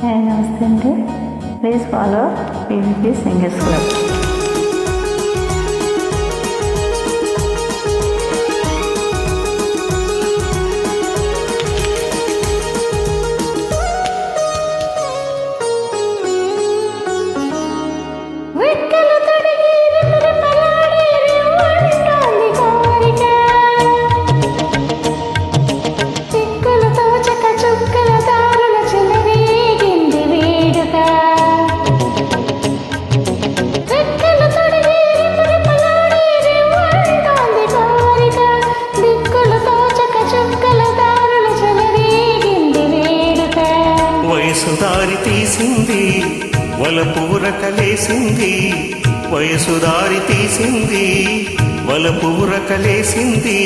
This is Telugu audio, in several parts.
నమస్తే అండి. Please follow PVP singers club. దారి తీసింది వలపు ఉరకలేసింది, వయసు దారి తీసింది వలపు ఉరకలేసింది,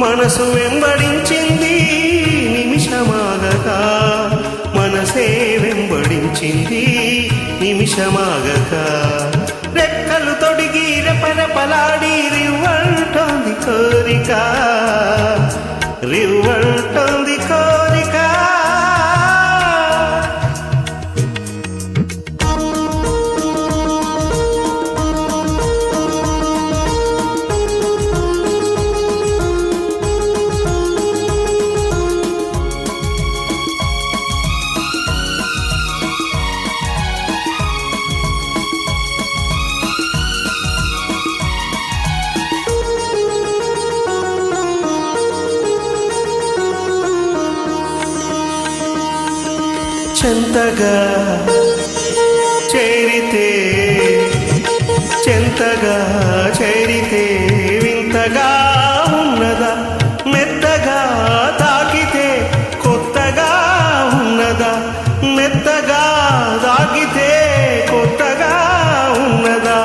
మనసు వెంబడించింది నిమిషమాగక, మనసే వెంబడించింది నిమిషమాగక, రెక్కలు తొడిగి రెపరెపలాడి రివ్వంటోంది కోరిక, రివ్వంటోంది కోరిక. చెంతగా చేరితే చెంతగా చేరితే వింతగా ఉన్నదా, మెత్తగా తాకితే కొత్తగా ఉన్నదా, మెత్తగా తాకితే కొత్తగా ఉన్నదా.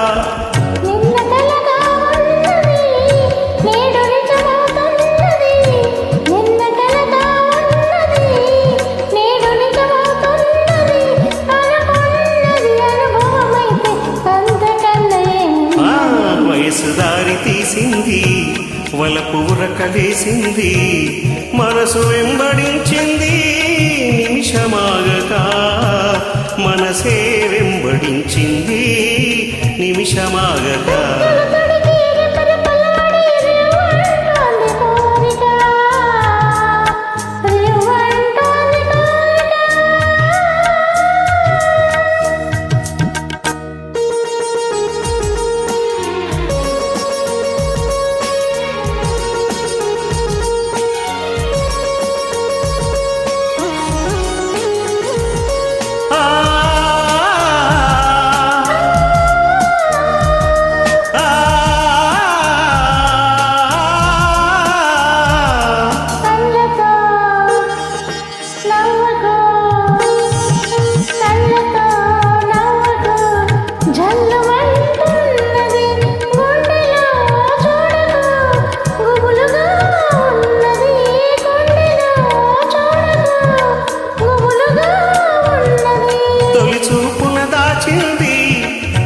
దారి తీసింది వలపు ఉరకలేసింది, మనసు వెంబడించింది నిమిషమాగక, మనసే వెంబడించింది నిమిషమాగక.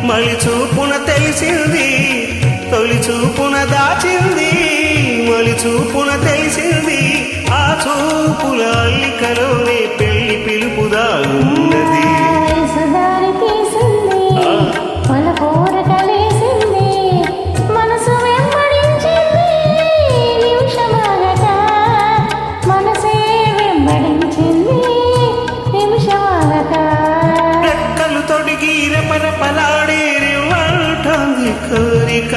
మలి చూపున తెలిసింది, తొలి చూపున దాచింది, మలి చూపున తెలిసింది, ఆ చూపుల అల్లికలోనే పెళ్లి పిలుపుదా ఉన్నది. రెక్కలు తొడిగి రెపరెపలాడి రివ్వంటోంది కోరిక.